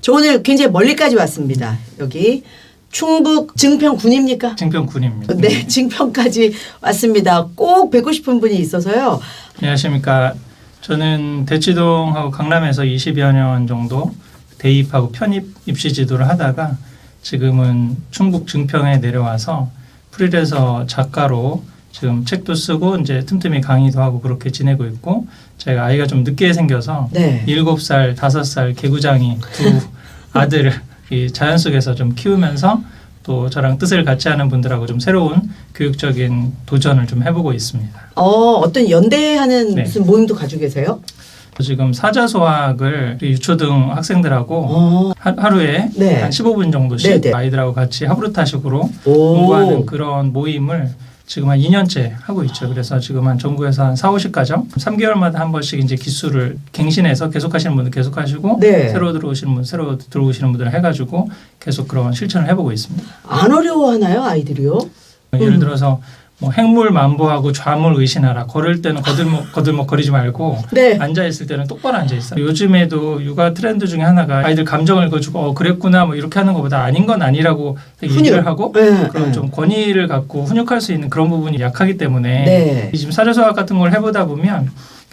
저 오늘 굉장히 멀리까지 왔습니다. 여기 충북 증평군입니까? 증평군입니다. 네, 증평까지 왔습니다. 꼭 뵙고 싶은 분이 있어서요. 안녕하십니까. 저는 대치동하고 강남에서 20여 년 정도 대입하고 편입 입시 지도를 하다가 지금은 충북 증평에 내려와서 프리랜서 작가로 지금 책도 쓰고 이제 틈틈이 강의도 하고 그렇게 지내고 있고, 제가 아이가 좀 늦게 생겨서 네. 7살, 5살 개구장이 두 아들을 이 자연 속에서 좀 키우면서 또 저랑 뜻을 같이 하는 분들하고 좀 새로운 교육적인 도전을 좀 해보고 있습니다. 어떤 연대하는 네. 무슨 모임도 가지고 계세요? 지금 사자소학을 유초등 학생들하고 하루에 네. 한 15분 정도씩 네네. 아이들하고 같이 하브루타식으로 오. 공부하는 그런 모임을 지금 한 2년째 하고 있죠. 그래서 지금 한 전국에서 한 4, 50가정 3개월마다 한 번씩 이제 기수를 갱신해서 계속 하시는 분들 계속 하시고, 네. 새로 들어오시는 분 새로 들어오시는 분들 해가지고 계속 그런 실천을 해보고 있습니다. 안 어려워하나요, 아이들이요? 예를 들어서 뭐 행물 만보하고 좌물 의신하라. 걸을 때는 거들먹 거리지 말고 네. 앉아 있을 때는 똑바로 앉아 있어. 요즘에도 육아 트렌드 중에 하나가 아이들 감정을 읽어주고 그랬구나 뭐 이렇게 하는 것보다 아닌 건 아니라고 얘기를 하고, 네. 그런 네. 좀 권위를 갖고 훈육할 수 있는 그런 부분이 약하기 때문에 네. 지금 사자소학 같은 걸 해보다 보면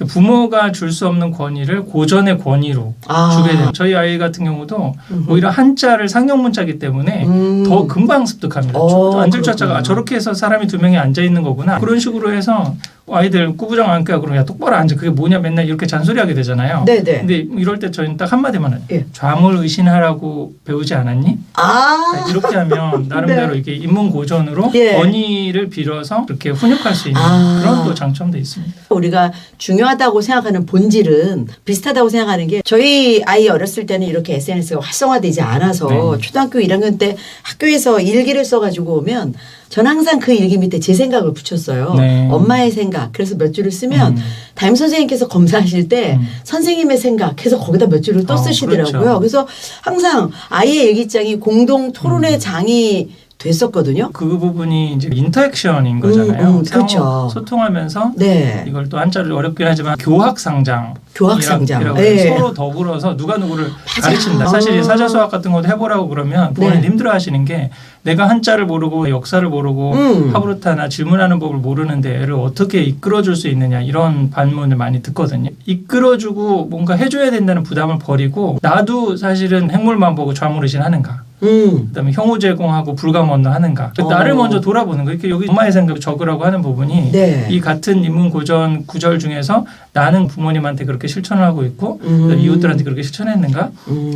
부모가 줄 수 없는 권위를 고전의 권위로 주게 돼요. 저희 아이 같은 경우도 오히려 한자를 상용 문자이기 때문에 더 금방 습득합니다. 앉을 자자가 저렇게 해서 사람이 두 명이 앉아 있는 거구나. 그런 식으로 해서 아이들 꾸부정 앉기야 그러면 야 똑바로 앉아. 그게 뭐냐 맨날 이렇게 잔소리하게 되잖아요. 네네. 근데 이럴 때 저희는 딱 한마디만 해요. 예. 좌물 의신하라고 배우지 않았니? 그러니까 이렇게 하면 나름대로 네. 이게 인문 고전으로 예. 권위를 빌어서 그렇게 훈육할 수 있는 그런 또 장점도 있습니다. 우리가 중요하다고 생각하는 본질은 비슷하다고 생각하는 게, 저희 아이 어렸을 때는 이렇게 SNS가 활성화되지 않아서 네. 초등학교 1학년 때 학교에서 일기를 써가지고 오면 전 항상 그 일기 밑에 제 생각을 붙였어요. 네. 엄마의 생각. 그래서 몇 줄을 쓰면 담임 선생님께서 검사하실 때 선생님의 생각 해서 거기다 몇 줄을 또 쓰시더라고요. 그렇죠. 그래서 항상 아이의 일기장이 공동 토론의 장이 됐었거든요. 그 부분이 이제 인터액션인 거잖아요. 그렇죠. 소통하면서 네. 이걸 또 한자를 어렵긴 하지만 교학상장. 교학상장. 이라고 네. 서로 더불어서 누가 누구를 가르친다. 사실 이 사자수학 같은 것도 해보라고 그러면 부모님 네. 힘들어하시는 게, 내가 한자를 모르고 역사를 모르고 하브루타나 질문하는 법을 모르는데 애를 어떻게 이끌어줄 수 있느냐, 이런 반문을 많이 듣거든요. 이끌어주고 뭔가 해줘야 된다는 부담을 버리고, 나도 사실은 행물만 보고 좌물의신 하는가, 그다음에 형우 제공하고 불가먼너 하는가, 나를 먼저 돌아보는 거. 이렇게 여기 엄마의 생각 적으라고 하는 부분이 네. 이 같은 인문 고전 구절 중에서 나는 부모님한테 그렇게 실천을 하고 있고 그다음에 이웃들한테 그렇게 실천했는가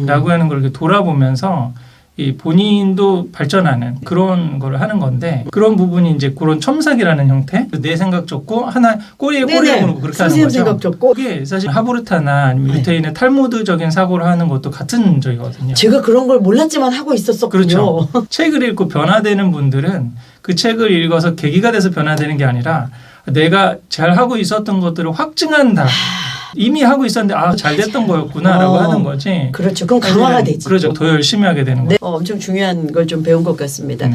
라고 하는 걸 이렇게 돌아보면서 이 본인도 발전하는 그런 걸 하는 건데, 그런 부분이 이제 그런 첨삭이라는 형태, 내 생각 적고 하나 꼬리에 꼬리에 물고 그렇게 하는 선생님 거죠. 생각 적고. 그게 사실 하브루타나 아니면 유태인의 탈무드적인 사고를 하는 것도 같은 적이거든요. 제가 그런 걸 몰랐지만 하고 있었었군요. 그렇죠. 책을 읽고 변화되는 분들은 그 책을 읽어서 계기가 돼서 변화되는 게 아니라 내가 잘 하고 있었던 것들을 확증한다. 이미 하고 있었는데 잘 됐던 거였구나라고 하는 거지. 그렇죠. 그럼 강화가 되지. 그렇죠. 더 열심히 하게 되는 네. 거죠. 엄청 중요한 걸 좀 배운 것 같습니다.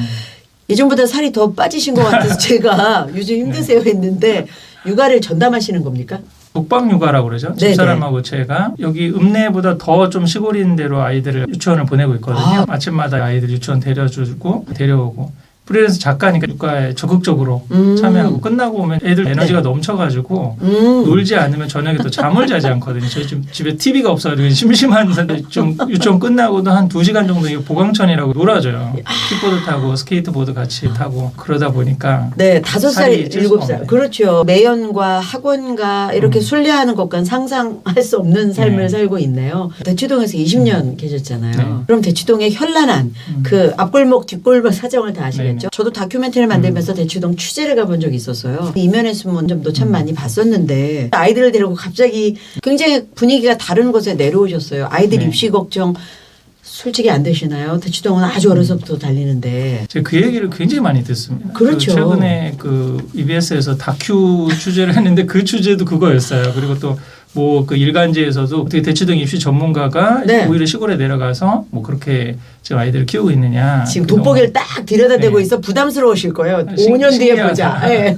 예전보다 살이 더 빠지신 것 같아서 제가 요즘 힘드세요 했는데, 육아를 전담하시는 겁니까? 독방 육아라고 그러죠. 네네. 집사람하고 제가 여기 읍내보다 더 좀 시골인 데로 아이들을 유치원을 보내고 있거든요. 아침마다 아이들 유치원 데려주고 데려오고. 프리랜서 작가니까 육아에 적극적으로 참여하고, 끝나고 오면 애들 에너지가 넘쳐가지고 놀지 않으면 저녁에 또 잠을 자지 않거든요. 저희 좀 집에 TV가 없어가지고 심심한데 좀 유치원 끝나고도 한 2시간 정도 보강천이라고 놀아줘요. 킥보드 타고 스케이트보드 같이 타고 그러다 보니까. 네, 5살, 살이 찔 수가 7살. 없네. 그렇죠. 매연과 학원과 이렇게 순례하는 것과는 상상할 수 없는 삶을 살고 있네요. 대치동에서 20년 계셨잖아요. 네. 그럼 대치동의 현란한 그 앞골목 뒷골목 사정을 다 아시겠죠? 저도 다큐멘터리를 만들면서 대치동 취재를 가본 적이 있었어요. 이면의 순문점도 참 많이 봤었는데, 아이들을 데리고 갑자기 굉장히 분위기가 다른 곳에 내려오셨어요. 아이들 입시 걱정 솔직히 안 되시나요? 대치동은 아주 어려서부터 달리는데. 제가 그 얘기를 굉장히 많이 듣습니다. 그렇죠. 최근에 그 EBS에서 다큐 취재를 했는데 그 취재도 그거였어요. 그리고 또 뭐 그 일간지에서도 어떻게 대치동 입시 전문가가 네. 오히려 시골에 내려가서 뭐 그렇게 지금 아이들을 키우고 있느냐. 지금 돋보기를 딱 들여다대고 네. 있어 부담스러우실 거예요. 신- 5년 뒤에 신기하다. 보자. 네.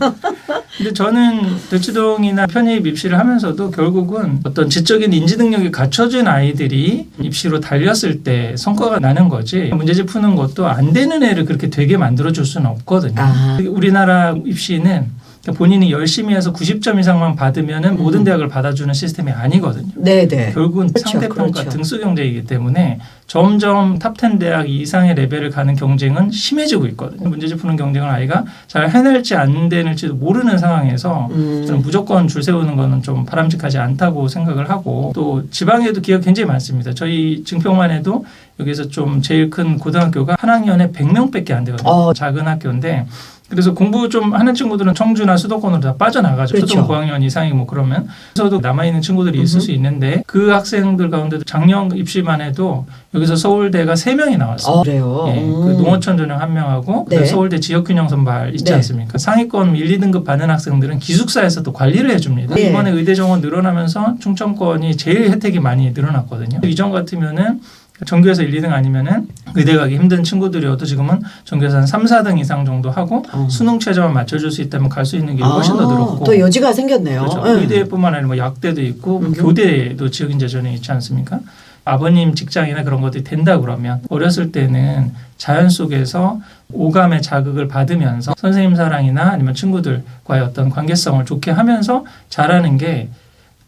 근데 저는 대치동이나 편입 입시를 하면서도 결국은 어떤 지적인 인지 능력이 갖춰진 아이들이 입시로 달렸을 때 성과가 나는 거지 문제집 푸는 것도 안 되는 애를 그렇게 되게 만들어줄 수는 없거든요. 아. 우리나라 입시는 본인이 열심히 해서 90점 이상만 받으면 모든 대학을 받아주는 시스템이 아니거든요. 네네. 결국은 그렇죠, 상대평가 그렇죠. 등수 경쟁이기 때문에 점점 탑10 대학 이상의 레벨을 가는 경쟁은 심해지고 있거든요. 문제집 푸는 경쟁을 아이가 잘 해낼지 안 되는지도 모르는 상황에서 저는 무조건 줄 세우는 거는 좀 바람직하지 않다고 생각을 하고 또 지방에도 기회가 굉장히 많습니다. 저희 증평만 해도 여기서 좀 제일 큰 고등학교가 한 학년에 100명밖에 안 되거든요. 작은 학교인데 그래서 공부 좀 하는 친구들은 청주나 수도권으로 다 빠져나가죠. 그렇죠. 초등 고학년 이상이 뭐 그러면 그래서도 남아있는 친구들이 있을 수 있는데 그 학생들 가운데도 작년 입시만 해도 여기서 서울대가 3명이 나왔어요. 그래요. 예, 그 농어촌 전형 1명하고 네. 서울대 지역균형 선발 있지 네. 않습니까? 상위권 1, 2등급 받는 학생들은 기숙사에서 또 관리를 해줍니다. 네. 이번에 의대 정원 늘어나면서 충청권이 제일 혜택이 많이 늘어났거든요. 이전 같으면은 전교에서 1, 2등 아니면은 의대 가기 힘든 친구들이어도 지금은 전교에서 한 3, 4등 이상 정도 하고 수능 최저만 맞춰줄 수 있다면 갈 수 있는 길이 훨씬 더 늘었고 또 여지가 생겼네요. 그렇죠. 네. 의대뿐만 아니라 뭐 약대도 있고 교대도 지역인재 전형이 있지 않습니까? 아버님 직장이나 그런 것들이 된다 그러면 어렸을 때는 자연 속에서 오감의 자극을 받으면서 선생님 사랑이나 아니면 친구들과의 어떤 관계성을 좋게 하면서 자라는 게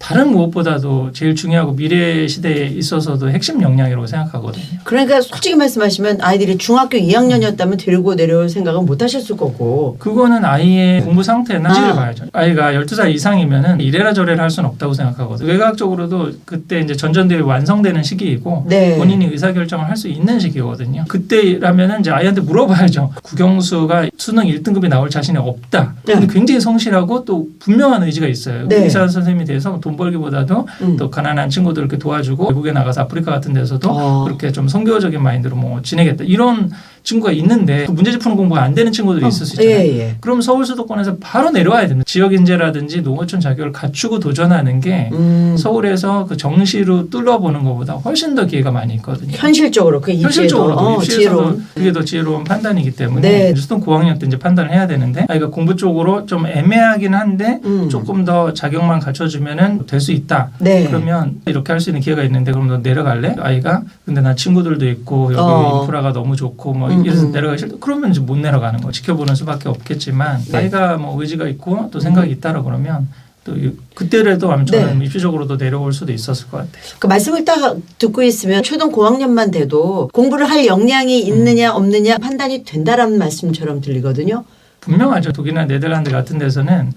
다른 무엇보다도 제일 중요하고 미래 시대에 있어서도 핵심 역량이라고 생각하거든요. 그러니까 솔직히 말씀하시면 아이들이 중학교 2학년이었다면 데리고 내려올 생각은 못 하셨을 거고. 그거는 아이의 공부 상태나 지를 봐야죠. 아이가 12살 이상이면은 이래라 저래라 할 수는 없다고 생각하거든요. 외과학적으로도 그때 이제 전전대회 완성되는 시기이고 네. 본인이 의사결정을 할 수 있는 시기거든요. 그때라면은 이제 아이한테 물어봐야죠. 국영수가 수능 1등급이 나올 자신이 없다. 근데 굉장히 성실하고 또 분명한 의지가 있어요. 네. 의사 선생님이 돼서 돈 벌기보다도 또 가난한 친구들 이렇게 도와주고 외국에 나가서 아프리카 같은 데서도 그렇게 좀 선교적인 마인드로 뭐 지내겠다. 이런 친구가 있는데 문제집 푸는 공부가 안 되는 친구들이 있을 수 있잖아요. 예. 그럼 서울 수도권에서 바로 내려와야 됩니다. 지역 인재라든지 농어촌 자격을 갖추고 도전하는 게 서울에서 그 정시로 뚫어보는 것보다 훨씬 더 기회가 많이 있거든요. 현실적으로 그 현실적으로 입시에도 입시에서는 그게 더 지혜로운 판단이기 때문에 네. 수능 고학년 때 이제 판단을 해야 되는데 아이가 공부 쪽으로 좀 애매하긴 한데 조금 더 자격만 갖춰주면은 될 수 있다. 네. 그러면 이렇게 할 수 있는 기회가 있는데 그럼 너 내려갈래? 아이가 근데 나 친구들도 있고 여기 인프라가 너무 좋고 뭐 이래서 내려가기 싫다. 그러면 이제 못 내려가는 거. 지켜보는 수밖에 없겠지만 네. 아이가 뭐 의지가 있고 또 생각이 있다라 그러면 또 그때라도 아마 저는 네. 입시적으로도 내려올 수도 있었을 것 같아요. 그 말씀을 딱 듣고 있으면 초등 고학년만 돼도 공부를 할 역량이 있느냐 없느냐 판단이 된다라는 말씀처럼 들리거든요. 분명하죠. 독일이나 네덜란드 같은 데서는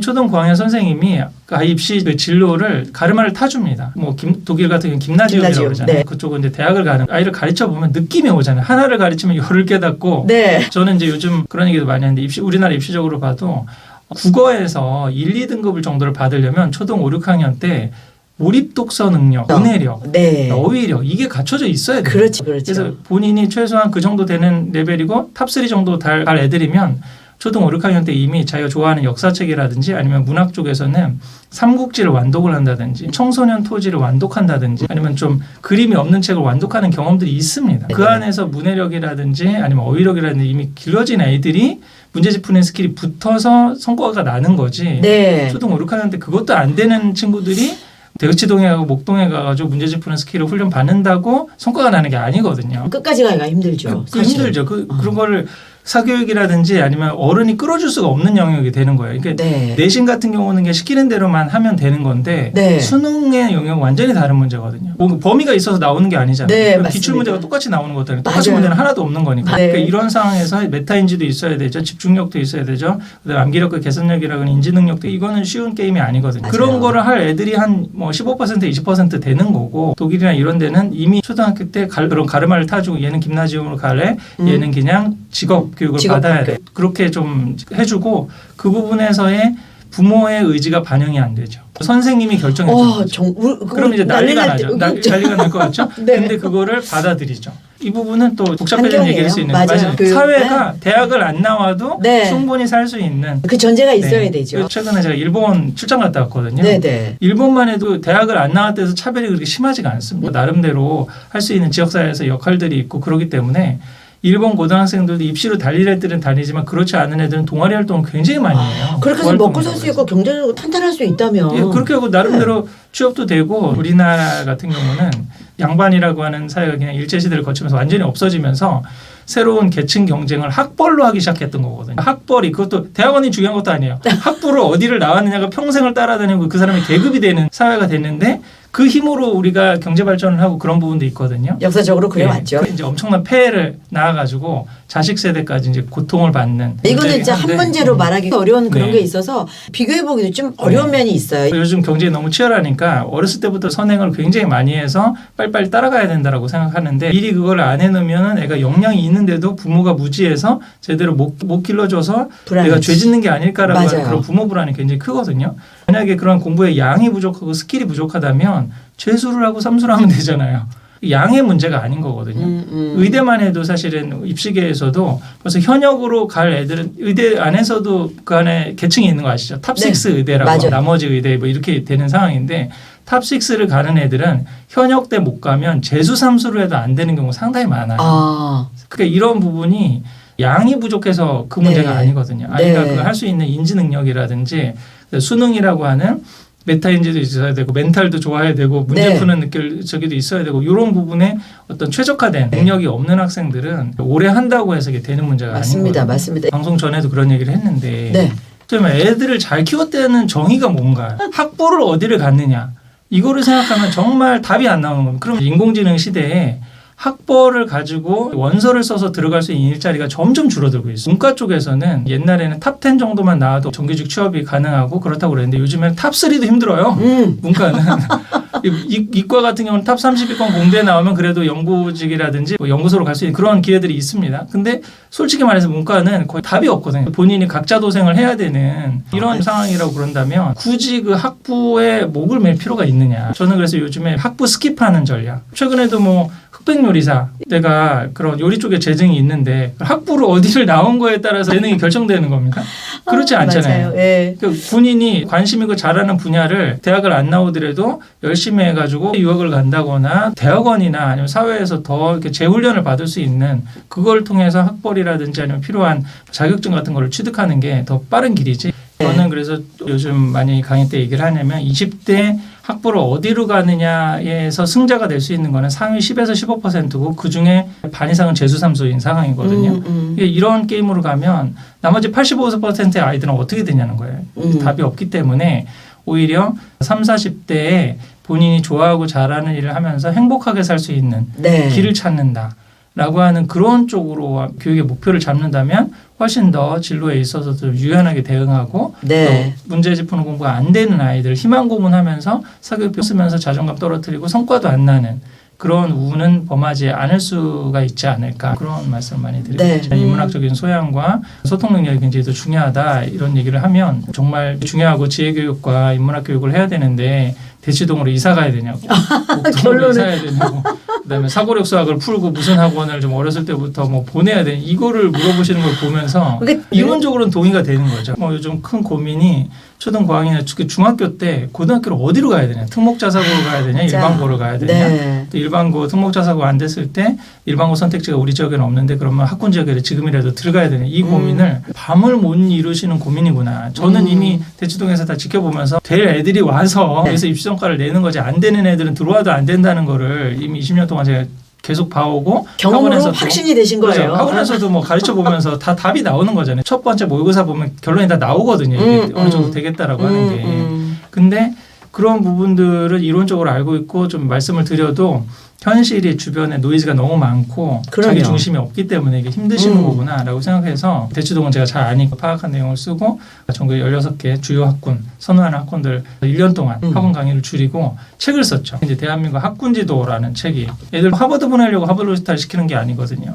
초등 고학년 선생님이 그 아이 입시 그 진로를 가르마를 타줍니다. 뭐 독일 같은 경우는 김나지움이라고 그러잖아요. 네. 그쪽은 이제 대학을 가는 아이를 가르쳐 보면 느낌이 오잖아요. 하나를 가르치면 열을 깨닫고. 네. 저는 이제 요즘 그런 얘기도 많이 하는데 우리나라 입시적으로 봐도 국어에서 1, 2등급을 정도를 받으려면 초등 5, 6학년 때 몰입 독서 능력, 문해력, 네. 어휘력 이게 갖춰져 있어야 돼요. 그렇죠. 그래서 본인이 최소한 그 정도 되는 레벨이고 탑3 정도 달 애들이면 초등 5, 6학년 때 이미 자기가 좋아하는 역사책이라든지 아니면 문학 쪽에서는 삼국지를 완독을 한다든지 청소년 토지를 완독한다든지 아니면 좀 그림이 없는 책을 완독하는 경험들이 있습니다. 그 안에서 문해력이라든지 아니면 어휘력이라든지 이미 길러진 애들이 문제집 푸는 스킬이 붙어서 성과가 나는 거지. 네. 초등 5, 6학년 때 그것도 안 되는 친구들이 대치동에 가고 목동에 가가지고 문제집 푸는 스킬을 훈련 받는다고 성과가 나는 게 아니거든요. 끝까지 가기가 힘들죠. 그 힘들죠. 그런 거를 사교육이라든지 아니면 어른이 끌어줄 수가 없는 영역이 되는 거예요. 그러니까 네. 내신 같은 경우는 그냥 시키는 대로만 하면 되는 건데 네. 수능의 영역은 완전히 다른 문제거든요. 뭐 범위가 있어서 나오는 게 아니잖아요. 네, 그러니까 맞습니다. 기출 문제가 똑같이 나오는 것도 아니고 똑같이 맞아요. 문제는 하나도 없는 거니까. 네. 그러니까 이런 상황에서 메타인지도 있어야 되죠. 집중력도 있어야 되죠. 그다음에 암기력과 개선력이라는 인지능력도 이거는 쉬운 게임이 아니거든요. 맞아요. 그런 거를 할 애들이 한 뭐 15% 20% 되는 거고 독일이나 이런 데는 이미 초등학교 때 그런 가르마를 타주고 얘는 김나지움으로 갈래 얘는 그냥 직업 교육을 직업 받아야 교육. 돼. 그렇게 좀 해주고 그 부분에서의 부모의 의지가 반영이 안 되죠. 선생님이 결정해 주는 거죠. 그럼 이제 난리가 나죠. 난리가 날 것 같죠? 네. 근데 그거를 받아들이죠. 이 부분은 또 복잡해진 환경이에요. 얘기일 수 있는 맞아요. 사회가 대학을 안 나와도 네. 충분히 살 수 있는 그 전제가 있어야 되죠. 최근에 제가 일본 출장 갔다 왔거든요. 네네. 일본만 해도 대학을 안 나왔다 해서 차별이 그렇게 심하지가 않습니다. 나름대로 할 수 있는 지역사회에서 역할들이 있고 그렇기 때문에 일본 고등학생들도 입시로 달릴 애들은 다니지만 그렇지 않은 애들은 동아리 활동을 굉장히 많이 해요. 그렇게 해서 먹고 살 수 있고 경제적으로 탄탄할 수 있다면. 예, 그렇게 하고 나름대로 취업도 되고 우리나라 같은 경우는 양반이라고 하는 사회가 그냥 일제시대를 거치면서 완전히 없어지면서 새로운 계층 경쟁을 학벌로 하기 시작했던 거거든요. 학벌이 그것도 대학원이 중요한 것도 아니에요. 학부로 어디를 나왔느냐가 평생을 따라다니고 그 사람의 계급이 되는 사회가 됐는데 그 힘으로 우리가 경제 발전을 하고 그런 부분도 있거든요. 역사적으로 그래 왔죠. 이제 엄청난 폐해를 낳아가지고 자식 세대까지 이제 고통을 받는. 이거는 진짜 한 문제로 말하기 어려운 그런 네. 게 있어서 비교해보기도 좀 어려운 면이 있어요. 요즘 경쟁이 너무 치열하니까 어렸을 때부터 선행을 굉장히 많이 해서 빨리빨리 따라가야 된다라고 생각하는데 미리 그걸 안 해놓으면 애가 역량이 있는데도 부모가 무지해서 제대로 못 길러줘서 불안하지. 내가 죄 짓는 게 아닐까라고 하는 맞아요. 그런 부모 불안이 굉장히 크거든요. 만약에 그런 공부의 양이 부족하고 스킬이 부족하다면 죄수를 하고 삼수를 하면 되잖아요. 양의 문제가 아닌 거거든요. 의대만 해도 사실은 입시계에서도 벌써 현역으로 갈 애들은 의대 안에서도 그 안에 계층이 있는 거 아시죠? 탑6 의대라고 맞아요. 나머지 의대 뭐 이렇게 되는 상황인데 탑6를 가는 애들은 현역 때 못 가면 재수 삼수로 해도 안 되는 경우가 상당히 많아요. 그러니까 이런 부분이 양이 부족해서 그 문제가 네. 아니거든요. 아이가 네. 그걸 할 수 있는 인지 능력이라든지 수능이라고 하는 메타인지도 있어야 되고 멘탈도 좋아야 되고 문제 네. 푸는 저기도 있어야 되고 이런 부분에 어떤 최적화된 능력이 없는 학생들은 오래 한다고 해서 이게 되는 문제가 맞습니다. 아닌 거예요. 맞습니다. 방송 전에도 그런 얘기를 했는데 네. 그러면 애들을 잘 키웠다는 정의가 뭔가 학부를 어디를 갔느냐 이거를 생각하면 정말 답이 안 나오는 겁니다. 그럼 인공지능 시대에 학벌을 가지고 원서를 써서 들어갈 수 있는 일자리가 점점 줄어들고 있어요. 문과 쪽에서는 옛날에는 탑10 정도만 나와도 정규직 취업이 가능하고 그렇다고 그랬는데 요즘에는 탑3도 힘들어요. 문과는. 이과 같은 경우는 탑30위권 공대에 나오면 그래도 연구직이라든지 뭐 연구소로 갈 수 있는 그런 기회들이 있습니다. 근데 솔직히 말해서 문과는 거의 답이 없거든요. 본인이 각자 도생을 해야 되는 이런 상황이라고 그런다면 굳이 그 학부에 목을 맬 필요가 있느냐. 저는 그래서 요즘에 학부 스킵하는 전략. 최근에도 뭐 흑백요리사 내가 그런 요리 쪽에 재능이 있는데 학부로 어디를 나온 거에 따라서 재능이 결정되는 겁니까? 그렇지 않잖아요. 맞아요. 예. 그러니까 본인이 관심 있고 잘하는 분야를 대학을 안 나오더라도 열심히 해가지고 유학을 간다거나 대학원이나 아니면 사회에서 더 이렇게 재훈련을 받을 수 있는 그걸 통해서 학벌이라든지 아니면 필요한 자격증 같은 거를 취득하는 게 더 빠른 길이지. 저는 그래서 요즘 많이 강의 때 얘기를 하냐면 20대 학부를 어디로 가느냐에서 승자가 될 수 있는 거는 상위 10에서 15%고 그중에 반 이상은 재수삼수인 상황이거든요. 이런 게임으로 가면 나머지 85%의 아이들은 어떻게 되냐는 거예요. 답이 없기 때문에 오히려 30, 40대에 본인이 좋아하고 잘하는 일을 하면서 행복하게 살 수 있는 네. 길을 찾는다라고 하는 그런 쪽으로 교육의 목표를 잡는다면 훨씬 더 진로에 있어서도 유연하게 대응하고 네. 또 문제집 푸는 공부가 안 되는 아이들 희망 고문하면서 사교육 쓰면서 자존감 떨어뜨리고 성과도 안 나는 그런 우는 범하지 않을 수가 있지 않을까 그런 말씀을 많이 드리고 네. 인문학적인 소양과 소통 능력이 굉장히 더 중요하다 이런 얘기를 하면 정말 중요하고 지혜교육과 인문학 교육을 해야 되는데 대치동으로 이사 가야 되냐고 목동으로 이사 가야 되냐고 그다음에 사고력 수학을 풀고 무슨 학원을 좀 어렸을 때부터 뭐 보내야 되냐 이거를 물어보시는 걸 보면서 이론적으로는 동의가 되는 거죠. 뭐 요즘 큰 고민이 초등 고학년이나 중학교 때 고등학교를 어디로 가야 되냐 특목자사고로 가야 되냐 일반고로 가야 되냐 네. 또 일반고 특목자사고 안 됐을 때 일반고 선택지가 우리 지역에는 없는데 그러면 학군 지역에 지금이라도 들어가야 되냐 이 고민을 밤을 못 이루시는 고민이구나. 저는 이미 대치동에서 다 지켜보면서 될 애들이 와서 여기서 입시평가를 내는 거지 안 되는 애들은 들어와도 안 된다는 거를 이미 20년 동안 제가 계속 봐오고 경험으로 확신이 되신 거예요. 그렇죠. 학원에서도 뭐 가르쳐 보면서 다 답이 나오는 거잖아요. 첫 번째 모의고사 보면 결론이 다 나오거든요. 이게 어느 정도 되겠다라고 하는 게. 근데 그런 부분들을 이론적으로 알고 있고 좀 말씀을 드려도 현실이 주변에 노이즈가 너무 많고 그럼요. 자기 중심이 없기 때문에 이게 힘드시는 거구나라고 생각해서 대치동은 제가 잘 아니까 파악한 내용을 쓰고 전국에 16개 주요 학군 선호하는 학군들 1년 동안 학원 강의를 줄이고 책을 썼죠. 이제 대한민국 학군지도라는 책이 애들 하버드 보내려고 하버드 로스타를 시키는 게 아니거든요.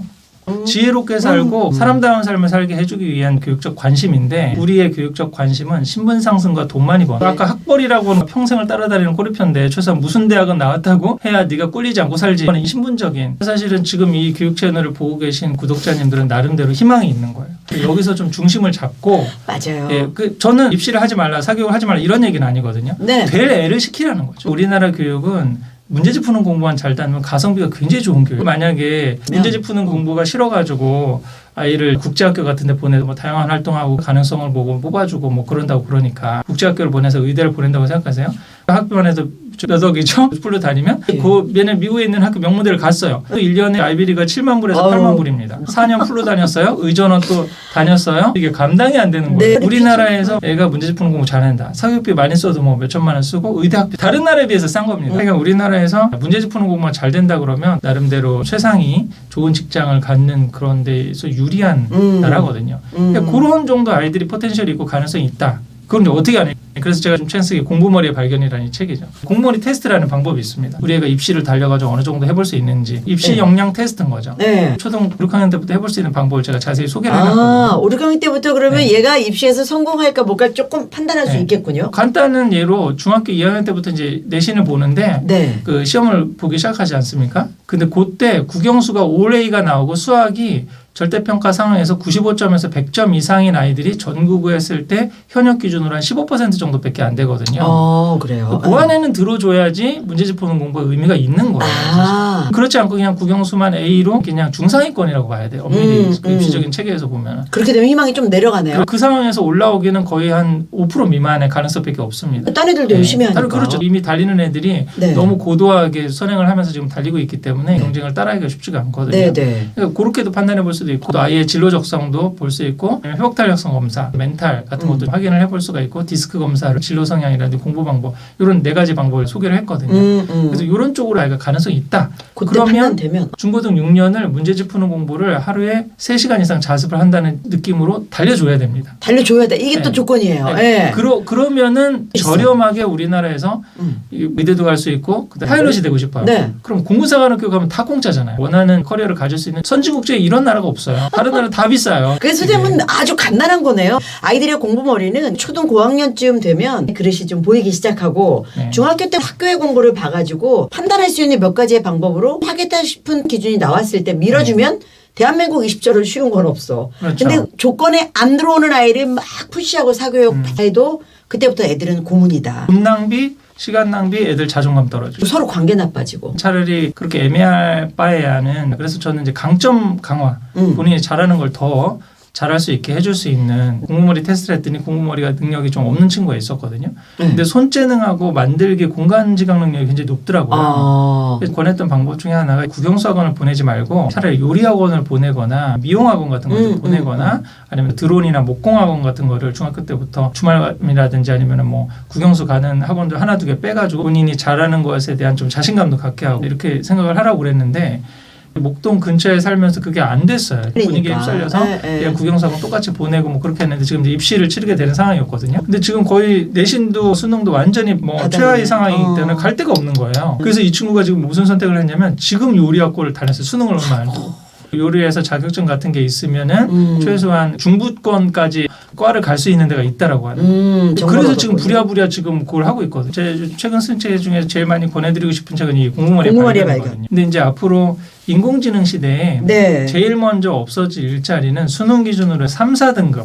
지혜롭게 살고 사람다운 삶을 살게 해주기 위한 교육적 관심인데 우리의 교육적 관심은 신분 상승과 돈 많이 버는. 아까 학벌이라고는 평생을 따라다니는 꼬리표인데 최소한 무슨 대학은 나왔다고 해야 네가 꿀리지 않고 살지. 이 신분적인. 사실은 지금 이 교육 채널을 보고 계신 구독자님들은 나름대로 희망이 있는 거예요. 여기서 좀 중심을 잡고 맞아요. 예, 저는 입시를 하지 말라, 사교육을 하지 말라 이런 얘기는 아니거든요. 네. 될 애를 시키라는 거죠. 우리나라 교육은 문제집 푸는 공부만 잘 다니면 가성비가 굉장히 좋은 교육. 만약에 문제집 푸는 공부가 싫어가지고 아이를 국제학교 같은 데 보내서 뭐 다양한 활동하고 가능성을 보고 뽑아주고 뭐 그런다고 그러니까 국제학교를 보내서 의대를 보낸다고 생각하세요? 학교만 해도 몇 억이죠? 풀로 다니면 얘는 미국에 있는 학교 명문대를 갔어요. 또 1년에 아이비리가 7만 불에서 8만 불입니다. 4년 풀로 다녔어요. 의전원 또 다녔어요. 이게 감당이 안 되는 거예요. 네. 우리나라에서 애가 문제집 푸는 공부 잘한다. 사교육비 많이 써도 뭐 몇 천만 원 쓰고 의대학비 다른 나라에 비해서 싼 겁니다. 그러니까 우리나라에서 문제집 푸는 공부가 잘 된다 그러면 나름대로 최상위 좋은 직장을 갖는 그런 데에서 유리한 나라거든요. 그러니까 그런 정도 아이들이 포텐셜이 있고 가능성이 있다. 그럼 이제 어떻게 하냐? 그래서 제가 좀 책쓰기 공부머리의 발견이라는 이 책이죠. 공부머리 테스트라는 방법이 있습니다. 우리 애가 입시를 달려가지고 어느 정도 해볼 수 있는지 입시 역량 테스트인 거죠. 네. 초등 6학년 때부터 해볼 수 있는 방법을 제가 자세히 소개를 해놨거든요. 5, 6학년 때부터 그러면 네. 얘가 입시에서 성공할까 뭘까 조금 판단할 수 네. 있겠군요. 간단한 예로 중학교 2학년 때부터 이제 내신을 보는데 네. 그 시험을 보기 시작하지 않습니까? 근데 그때 국영수가 올A가 나오고 수학이 절대평가 상황에서 95점에서 100점 이상인 아이들이 전국에 했을 때 현역 기준으로 한 15% 정도밖에 안 되거든요. 그래요. 그 안에는 들어줘야지 문제집 푸는 공부가 의미가 있는 거예요. 사실. 그렇지 않고 그냥 국영수만 A로 그냥 중상위권이라고 봐야 돼요. 엄밀히 그 입시적인 체계에서 보면. 그렇게 되면 희망이 좀 내려가네요. 그 상황에서 올라오기는 거의 한 5% 미만의 가능성밖에 없습니다. 딴 애들도 열심히 하니까. 그렇죠. 이미 달리는 애들이 네. 너무 고도하게 선행을 하면서 지금 달리고 있기 때문에 경쟁을 따라하기가 쉽지가 않거든요. 네, 네. 그러니까 그렇게도 판단해 볼 수도 있고 또 아이의 진로 적성도 볼 수 있고 회복 탄력성 검사, 멘탈 같은 것도 확인을 해볼 수가 있고 디스크 검사를 진로 성향이라든지 공부 방법 이런 4가지 방법을 소개를 했거든요. 그래서 이런 쪽으로 아이가 가능성이 있다. 그러면 되면. 중고등 6년을 문제집 푸는 공부를 하루에 3시간 이상 자습을 한다는 느낌으로 달려줘야 됩니다. 달려줘야 돼. 이게 네. 또 조건이에요. 네. 네. 그러면은 있어. 저렴하게 우리나라에서 미대도 갈 수 있고 그다음에 파일럿이 되고 싶어요. 네. 그럼 공군사관학교 가면 다 공짜잖아요. 원하는 커리어를 가질 수 있는 선진국제에 이런 나라가 없어요. 다른 나라 다 비싸요. 그래서 선생님은 아주 간단한 거네요. 아이들의 공부머리는 초등 고학년쯤 되면 그릇이 좀 보이기 시작하고 네. 중학교 때 학교의 공부를 봐가지고 판단할 수 있는 몇 가지의 방법으로 하겠다 싶은 기준이 나왔을 때 밀어주면 대한민국 20절은 쉬운 건 없어. 그렇죠. 근데 조건에 안 들어오는 아이를 막 푸시하고 사교육 해도 그때부터 애들은 고문이다. 돈 낭비, 시간 낭비, 애들 자존감 떨어지고. 서로 관계 나빠지고. 차라리 그렇게 애매할 바에야는 그래서 저는 이제 강점 강화, 본인이 잘하는 걸 더 잘할 수 있게 해줄 수 있는 공부머리 테스트를 했더니 공부머리가 능력이 좀 없는 친구가 있었거든요. 근데 손재능하고 만들기 공간지각 능력이 굉장히 높더라고요. 그래서 권했던 방법 중에 하나가 국영수학원을 보내지 말고 차라리 요리학원을 보내거나 미용학원 같은 걸 좀 보내거나 아니면 드론이나 목공학원 같은 거를 중학교 때부터 주말이라든지 아니면 뭐 국영수 가는 학원들 하나 두 개 빼가지고 본인이 잘하는 것에 대한 좀 자신감도 갖게 하고 이렇게 생각을 하라고 그랬는데 목동 근처에 살면서 그게 안 됐어요. 분위기에 휩쓸려서 그냥 국영수학원 똑같이 보내고 뭐 그렇게 했는데 지금 이제 입시를 치르게 되는 상황이었거든요. 근데 지금 거의 내신도 수능도 완전히 뭐 최하위 상황이기 때문에 갈 데가 없는 거예요. 그래서 이 친구가 지금 무슨 선택을 했냐면 지금 요리학과를 다녔어요. 수능을 얼마 안 두고. 요리에서 자격증 같은 게 있으면은 최소한 중부권까지 과를 갈 수 있는 데가 있다라고 하는. 그래서 지금 부랴부랴 지금 그걸 하고 있거든요. 제 최근 쓴 책 중에 제일 많이 권해드리고 싶은 책은 이 공부머리의 발견이거든요. 근데 이제 앞으로 인공지능 시대에 제일 먼저 없어질 일자리는 수능 기준으로 3, 4등급.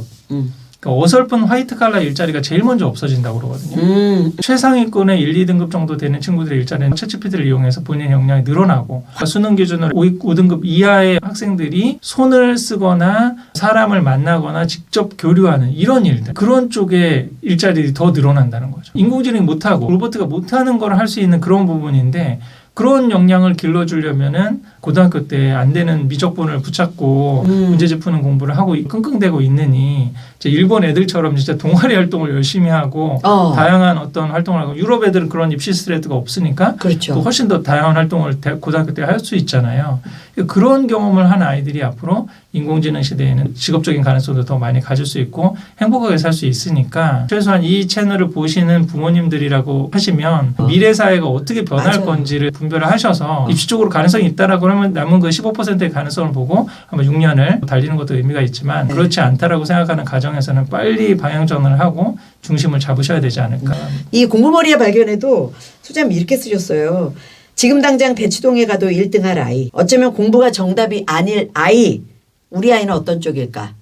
그러니까 어설픈 화이트 칼라 일자리가 제일 먼저 없어진다고 그러거든요. 최상위권의 1, 2등급 정도 되는 친구들의 일자리는 챗GPT를 이용해서 본인 역량이 늘어나고 수능 기준으로 5등급 이하의 학생들이 손을 쓰거나 사람을 만나거나 직접 교류하는 이런 일들 그런 쪽에 일자리들이 더 늘어난다는 거죠. 인공지능이 못하고 로봇가 못하는 걸 할 수 있는 그런 부분인데 그런 역량을 길러주려면은 고등학교 때 안 되는 미적분을 붙잡고 문제집 푸는 공부를 하고 끙끙대고 있느니 이제 일본 애들처럼 진짜 동아리 활동을 열심히 하고 다양한 어떤 활동을 하고 유럽 애들은 그런 입시 스트레스가 없으니까 또 훨씬 더 다양한 활동을 고등학교 때 할 수 있잖아요. 그런 경험을 한 아이들이 앞으로 인공지능 시대에는 직업적인 가능성도 더 많이 가질 수 있고 행복하게 살 수 있으니까 최소한 이 채널을 보시는 부모님들이라고 하시면 미래 사회가 어떻게 변할 건지를 분별을 하셔서 입시 쪽으로 가능성이 있다라고 하면 남은 그 15%의 가능성을 보고 한번 6년을 달리는 것도 의미가 있지만 그렇지 않다라고 생각하는 가정에서는 빨리 방향 전환을 하고 중심을 잡으셔야 되지 않을까. 이 공부머리의 발견에도 소장님 이렇게 쓰셨어요. 지금 당장 대치동에 가도 1등할 아이. 어쩌면 공부가 정답이 아닐 아이. 우리 아이는 어떤 쪽일까?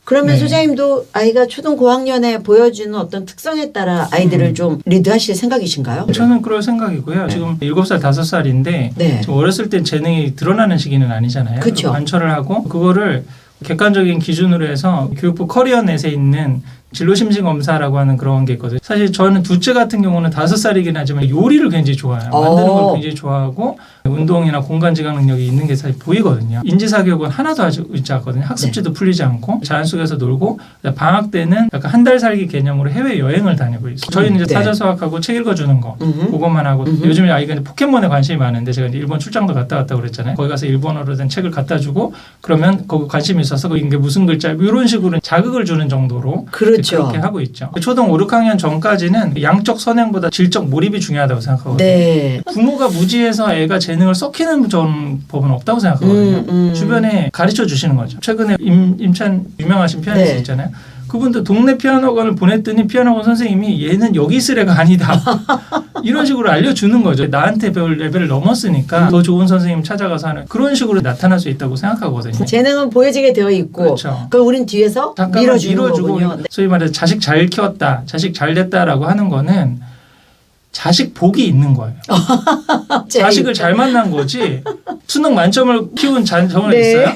그러면 네. 소장님도 아이가 초등 고학년에 보여주는 어떤 특성에 따라 아이들을 좀 리드하실 생각이신가요? 저는 그럴 생각이고요. 지금 7살, 5살인데 네. 지금 어렸을 땐 재능이 드러나는 시기는 아니잖아요. 그쵸. 관철을 하고 그거를 객관적인 기준으로 해서 교육부 커리어넷에 있는 진로심지 검사라고 하는 그런 게 있거든요. 사실 저는 둘째 같은 경우는 5살이긴 하지만 요리를 굉장히 좋아해요. 만드는 걸 굉장히 좋아하고 운동이나 공간 지각 능력이 있는 게 사실 보이거든요. 인지사교육은 하나도 하지 않거든요. 학습지도 풀리지 않고 자연 속에서 놀고 방학 때는 약간 한 달 살기 개념으로 해외 여행을 다니고 있어요. 저희는 이제 네. 사자 수학하고 책 읽어주는 거 그것만 하고 요즘 아이가 이제 포켓몬에 관심이 많은데 제가 이제 일본 출장도 갔다 왔다고 그랬잖아요. 거기 가서 일본어로 된 책을 갖다 주고 그러면 거기 관심이 있어서 이게 무슨 글자 이런 식으로 자극을 주는 정도로 그렇죠. 그렇게 하고 있죠. 초등 5, 6학년 전까지는 양적 선행보다 질적 몰입이 중요하다고 생각하거든요. 네. 부모가 무지해서 애가 재능을 썩히는 전 법은 없다고 생각하거든요. 주변에 가르쳐 주시는 거죠. 최근에 임찬 유명하신 피아니스트 네. 있잖아요. 그분도 동네 피아노학원을 보냈더니 피아노학원 선생님이 얘는 여기 있을 애가 아니다. 이런 식으로 알려주는 거죠. 나한테 배울 레벨을 넘었으니까 더 좋은 선생님 찾아가서 하는 그런 식으로 나타날 수 있다고 생각하거든요. 재능은 보여지게 되어 있고 그렇죠. 그걸 우린 뒤에서 잠깐만 밀어주는 밀어주고 거군요. 네. 소위 말해서 자식 잘 키웠다, 자식 잘 됐다라고 하는 거는 자식 복이 있는 거예요. 자식을 잘 만난 거지 수능 만점을 키운 자녀가 네. 있어요?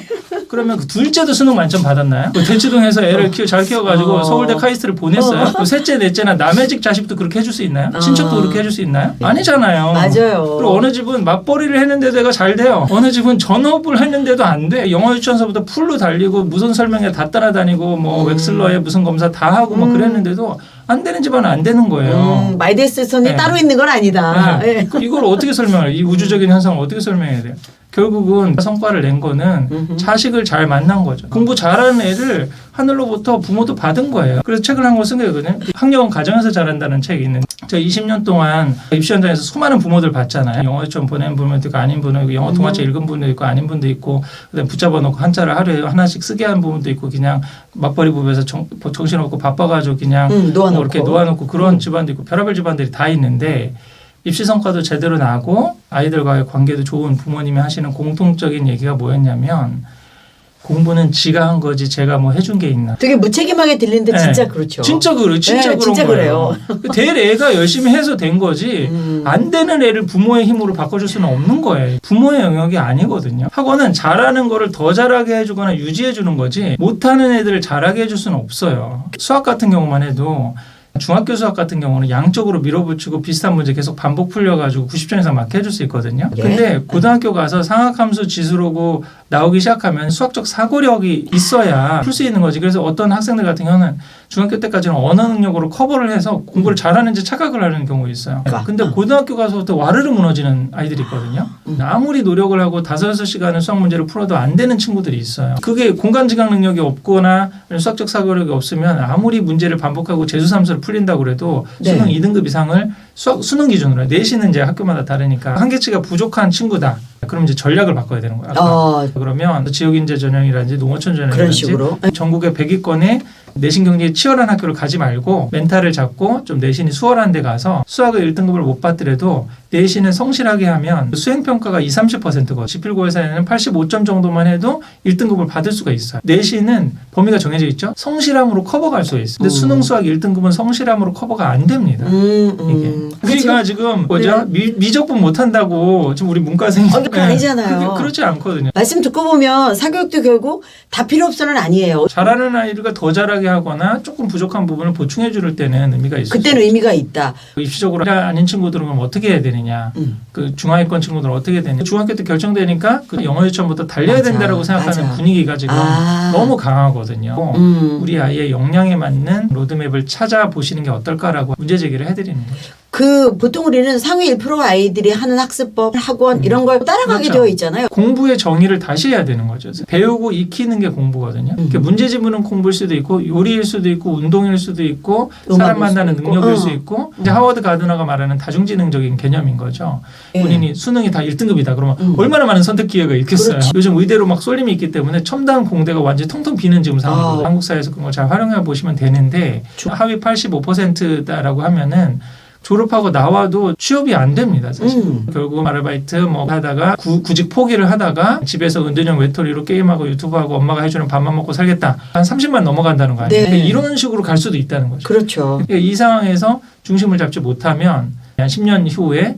그러면 그 둘째도 수능 만점 받았나요? 그 대치동에서 애를 잘 키워가지고 서울대 카이스트를 보냈어요? 그 셋째, 넷째나 남의 집 자식도 그렇게 해줄 수 있나요? 친척도 그렇게 해줄 수 있나요? 아니잖아요. 맞아요. 그리고 어느 집은 맞벌이를 했는데도 애가 잘 돼요. 어느 집은 전업을 했는데도 안 돼. 영어 유치원서부터 풀로 달리고 무슨 설명회 다 따라다니고 뭐 웩슬러에 무슨 검사 다 하고 뭐 그랬는데도 안 되는 집안은 안 되는 거예요. 마이데스 선이 네. 따로 있는 건 아니다. 네. 이걸 어떻게 설명해요? 이 우주적인 현상을 어떻게 설명해야 돼요? 결국은 성과를 낸 거는 자식을 잘 만난 거죠. 공부 잘하는 애를 하늘로부터 부모도 받은 거예요. 그래서 책을 한 권 쓴 거거든요. 학력은 가정에서 잘한다는 책이 있는데 제가 20년 동안 입시 현장에서 수많은 부모들 봤잖아요. 영어 유치원 보낸 분도 있고 아닌 분도 있고 영어 동화책 읽은 분도 있고 아닌 분도 있고 그다음에 붙잡아 놓고 한자를 하루에 하나씩 쓰게 한 부분도 있고 그냥 맞벌이 부부에서 정신없고 바빠가지고 그냥 놓아놓고. 뭐 이렇게 놓아놓고 그런 집안도 있고 별의별 집안들이 다 있는데 입시 성과도 제대로 나고 아이들과의 관계도 좋은 부모님이 하시는 공통적인 얘기가 뭐였냐면 공부는 지가 한 거지 제가 뭐 해준 게 있나. 되게 무책임하게 들리는데 진짜 그렇죠. 진짜 그래요. 진짜 네, 그런 진짜 거예요. 될 애가 열심히 해서 된 거지 안 되는 애를 부모의 힘으로 바꿔줄 수는 없는 거예요. 부모의 영역이 아니거든요. 학원은 잘하는 거를 더 잘하게 해주거나 유지해 주는 거지 못하는 애들을 잘하게 해줄 수는 없어요. 수학 같은 경우만 해도 중학교 수학 같은 경우는 양쪽으로 밀어붙이고 비슷한 문제 계속 반복 풀려가지고 90점 이상 맞게 해줄 수 있거든요. 예. 근데 고등학교 가서 상학함수 지수로고 나오기 시작하면 수학적 사고력이 있어야 풀 수 있는 거지. 그래서 어떤 학생들 같은 경우는 중학교 때까지는 언어 능력으로 커버를 해서 공부를 잘하는지 착각을 하는 경우가 있어요. 근데 고등학교 가서부터 와르르 무너지는 아이들이 있거든요. 아무리 노력을 하고 5-6시간을 수학 문제를 풀어도 안 되는 친구들이 있어요. 그게 공간 지각 능력이 없거나 수학적 사고력이 없으면 아무리 문제를 반복하고 재수삼수를 풀린다고 그래도 네. 수능 2등급 이상을 수능 기준으로 내신은 이제 학교마다 다르니까 한계치가 부족한 친구다. 그럼 이제 전략을 바꿔야 되는 거야. 그러면 지역인재 전형이라든지 농어촌 그런 전형이라든지 식으로 전국의 100위권에 내신 경쟁이 치열한 학교를 가지 말고 멘탈을 잡고 좀 내신이 수월한 데 가서 수학을 1등급을 못 받더라도 내신을 성실하게 하면 수행평가가 20-30%거든요. 지필고에서는 85점 정도만 해도 1등급을 받을 수가 있어요. 내신은 범위가 정해져 있죠. 성실함으로 커버갈 수가 있어요. 근데 수능 수학 1등급은 성실함으로 커버가 안 됩니다. 이게. 그러니까 지금 뭐죠? 네. 미적분 못한다고 지금 우리 문과생이 그게 아니잖아요. 그렇지 않거든요. 말씀 듣고 보면 사교육도 결국 다 필요 없어는 아니에요. 잘하는 아이가 더 잘하게 하거나 조금 부족한 부분을 보충해 줄 때는 의미가 있어요. 그때는 의미가 있다. 입시적으로 아닌 친구들은 그럼 어떻게 해야 되느냐. 그 중하위권 친구들은 어떻게 해야 되느냐. 중학교 때 결정되니까 그 영어 유치원부터 달려야 맞아, 된다라고 생각하는 맞아. 분위기가 지금 너무 강하거든요. 우리 아이의 역량에 맞는 로드맵을 찾아보시는 게 어떨까라고 문제 제기를 해드리는 거죠. 그 보통 우리는 상위 1% 아이들이 하는 학습법, 학원 이런 걸 따라가게 그렇죠. 되어 있잖아요. 공부의 정의를 다시 해야 되는 거죠. 배우고 익히는 게 공부거든요. 문제 지문은 공부일 수도 있고 요리일 수도 있고 운동일 수도 있고 사람 만나는 능력일 수 있고 이제 하워드 가드너가 말하는 다중지능적인 개념인 거죠. 예. 본인이 수능이 다 1등급이다. 그러면 얼마나 많은 선택 기회가 있겠어요. 그렇지. 요즘 의대로 막 쏠림이 있기 때문에 첨단 공대가 완전히 통통 비는 지금 상황이고 한국 사회에서 그런 걸 잘 활용해 보시면 되는데 하위 85%다라고 하면은 졸업하고 나와도 취업이 안 됩니다, 사실. 결국 아르바이트 뭐 하다가 구직 포기를 하다가 집에서 은둔형 외톨이로 게임하고 유튜브하고 엄마가 해주는 밥만 먹고 살겠다. 한 30만 넘어간다는 거 아니에요? 네. 이런 식으로 갈 수도 있다는 거죠. 그렇죠. 이 상황에서 중심을 잡지 못하면 한 10년 후에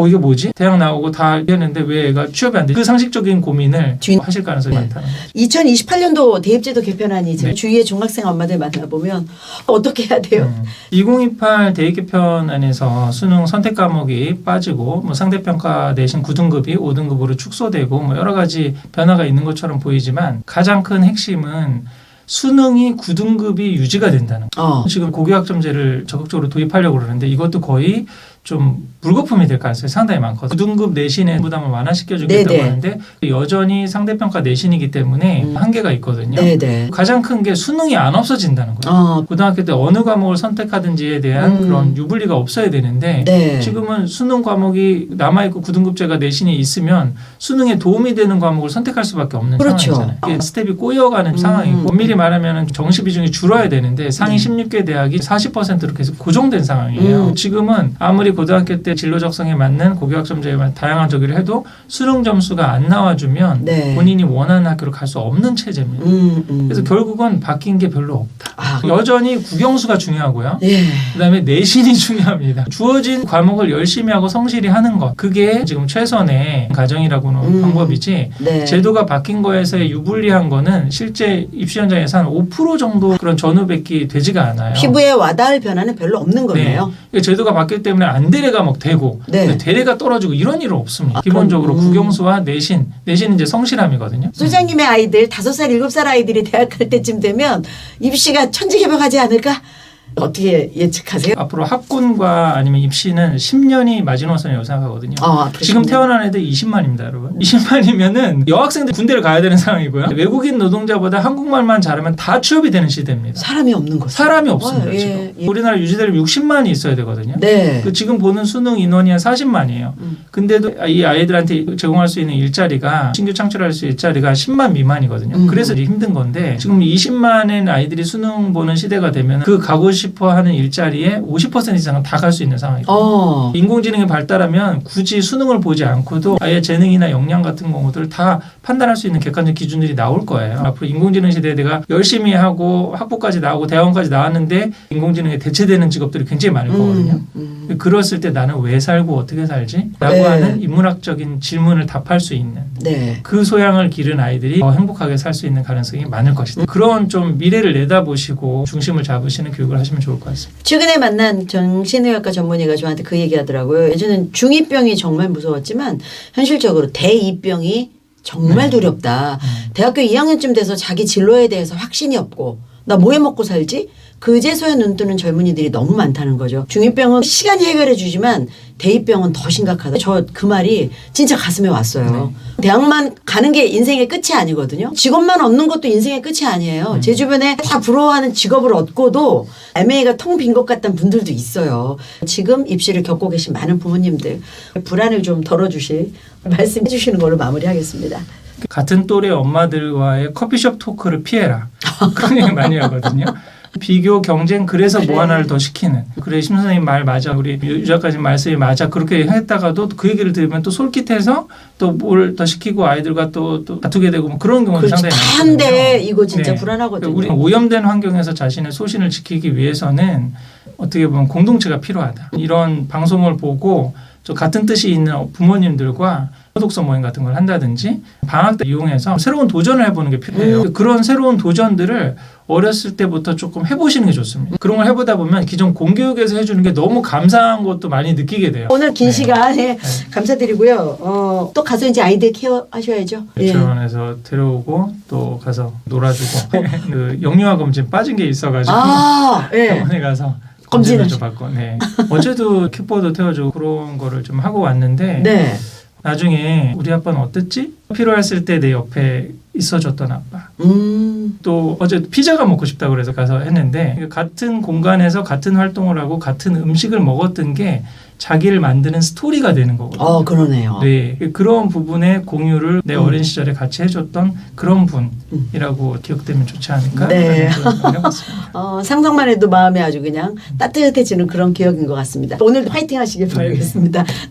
이게 뭐지? 대학 나오고 다 했는데 왜 애가 취업이 안 돼? 그 상식적인 고민을 하실 가능성이 많다는 거죠. 2028년도 대입제도 개편안이 네. 주위의 중학생 엄마들 만나보면 어떻게 해야 돼요? 2028 대입 개편안에서 수능 선택 과목이 빠지고 뭐 상대평가 내신 9등급이 5등급으로 축소되고 뭐 여러 가지 변화가 있는 것처럼 보이지만 가장 큰 핵심은 수능이 9등급이 유지가 된다는 거예요. 지금 고교학점제를 적극적으로 도입하려고 그러는데 이것도 거의 좀 물거품이 될 가능성이 상당히 많거든요. 9등급 내신의 부담을 완화시켜주겠다고 네네. 하는데 여전히 상대평가 내신이기 때문에 한계가 있거든요. 네네. 가장 큰 게 수능이 안 없어진다는 거예요. 고등학교 때 어느 과목을 선택하든지에 대한 그런 유불리가 없어야 되는데 네. 지금은 수능 과목이 남아있고 9등급제가 내신이 있으면 수능에 도움이 되는 과목을 선택할 수밖에 없는 그렇죠. 상황이잖아요. 이게 스텝이 꼬여가는 상황이고 엄밀히 말하면 정시 비중이 줄어야 되는데 상위 16개 대학이 40%로 계속 고정된 상황이에요. 지금은 아무리 고등학교 때 진로 적성에 맞는 고교학점제에 맞는 다양한 저기를 해도 수능 점수가 안 나와주면 네. 본인이 원하는 학교로 갈 수 없는 체제입니다. 그래서 결국은 바뀐 게 별로 없다. 여전히 국영수가 중요하고요. 예. 그다음에 내신이 중요합니다. 주어진 과목을 열심히 하고 성실히 하는 것. 그게 지금 최선의 가정이라고는 방법이지 네. 제도가 바뀐 거에서의 유불리한 거는 실제 입시 현장에서 한 5% 정도 그런 전후백기 되지가 않아요. 피부에 와닿을 변화는 별로 없는 거네요. 네. 제도가 바뀌기 때문에 안 되래가 막 되고 네. 대래가 떨어지고 이런 일은 없습니다. 기본적으로 국영수와 내신은 이제 성실함이거든요. 소장님의 아이들 5살, 7살 아이들이 대학 갈 때쯤 되면 입시가 천지개벽하지 않을까? 어떻게 예측하세요? 앞으로 학군과 아니면 입시는 10년이 마지노선이라고 생각하거든요. 지금 태어난 애들 20만입니다, 여러분. 20만이면은 여학생들 군대를 가야 되는 상황이고요. 외국인 노동자보다 한국말만 잘하면 다 취업이 되는 시대입니다. 사람이 없는 거죠. 사람이 없습니다, 예, 지금. 예. 우리나라 유지대를 60만이 있어야 되거든요. 네. 지금 보는 수능 인원이 한 40만이에요. 근데도 이 아이들한테 제공할 수 있는 일자리가 신규 창출할 수 있는 일자리가 10만 미만이거든요. 그래서 힘든 건데 지금 20만의 아이들이 수능 보는 시대가 되면 그 가고 싶어하는 일자리에 50% 이상은 다 갈 수 있는 상황이고 인공지능이 발달하면 굳이 수능을 보지 않고도 아예 재능이나 역량 같은 경우들 다 판단할 수 있는 객관적 기준들이 나올 거예요. 앞으로 인공지능 시대에 내가 열심히 하고 학부까지 나오고 대학원까지 나왔는데 인공지능에 대체되는 직업들이 굉장히 많을 거거든요. 그랬을 때 나는 왜 살고 어떻게 살지? 라고 네. 하는 인문학적인 질문을 답할 수 있는 네. 그 소양을 기른 아이들이 더 행복하게 살 수 있는 가능성이 많을 것이다. 그런 좀 미래를 내다보시고 중심을 잡으시는 교육을 하시면 좋을 것 같습니다. 최근에 만난 정신의학과 전문의가 저한테 그 얘기하더라고요. 예전엔 중2병이 정말 무서웠지만 현실적으로 대2병이 정말 두렵다. 대학교 2학년쯤 돼서 자기 진로에 대해서 확신이 없고 나 뭐 해 먹고 살지? 그제서야 눈 뜨는 젊은이들이 너무 많다는 거죠. 중2병은 시간이 해결해 주지만 대2병은 더 심각하다. 저 그 말이 진짜 가슴에 왔어요. 대학만 가는 게 인생의 끝이 아니거든요. 직업만 얻는 것도 인생의 끝이 아니에요. 제 주변에 다 부러워하는 직업을 얻고도 MA가 텅 빈 것 같다는 분들도 있어요. 지금 입시를 겪고 계신 많은 부모님들 불안을 좀 덜어주실 말씀해 주시는 걸로 마무리하겠습니다. 같은 또래 엄마들과의 커피숍 토크를 피해라. 그런 얘기 많이 하거든요. 비교, 경쟁, 그래서 뭐 하나를 더 시키는. 그래, 심 선생님 말 맞아. 우리 유 작가님 말씀이 맞아. 그렇게 했다가도 그 얘기를 들으면 또 솔깃해서 또 뭘 더 시키고 아이들과 또 다투게 되고 뭐 그런 경우는 상당히 많거든요. 한데 이거 진짜 불안하거든요. 우리 오염된 환경에서 자신의 소신을 지키기 위해서는 어떻게 보면 공동체가 필요하다. 이런 방송을 보고 저 같은 뜻이 있는 부모님들과 독서 모임 같은 걸 한다든지 방학 때 이용해서 새로운 도전을 해보는 게 필요해요. 그런 새로운 도전들을 어렸을 때부터 조금 해보시는 게 좋습니다. 그런 걸 해보다 보면 기존 공교육에서 해주는 게 너무 감사한 것도 많이 느끼게 돼요. 오늘 긴 시간에 감사드리고요. 또 가서 이제 아이들 케어 하셔야죠. 유치원에서 데려오고 또 가서 놀아주고 그 영유아 검진 빠진 게 있어가지고 병원에 가서 검진을 받고, 네. 어제도 킥보드 태워주고 그런 거를 좀 하고 왔는데 네. 나중에 우리 아빠는 어땠지? 필요했을 때 내 옆에 있어줬던 아빠. 또 어제 피자가 먹고 싶다고 그래서 가서 했는데 같은 공간에서 같은 활동을 하고 같은 음식을 먹었던 게 자기를 만드는 스토리가 되는 거거든요. 그러네요. 네, 그런 부분의 공유를 내 어린 시절에 같이 해줬던 그런 분이라고 기억되면 좋지 않을까? 네. 그런 생각을 해봤습니다. 상상만 해도 마음이 아주 그냥 따뜻해지는 그런 기억인 것 같습니다. 오늘도 화이팅 하시길 바라겠습니다.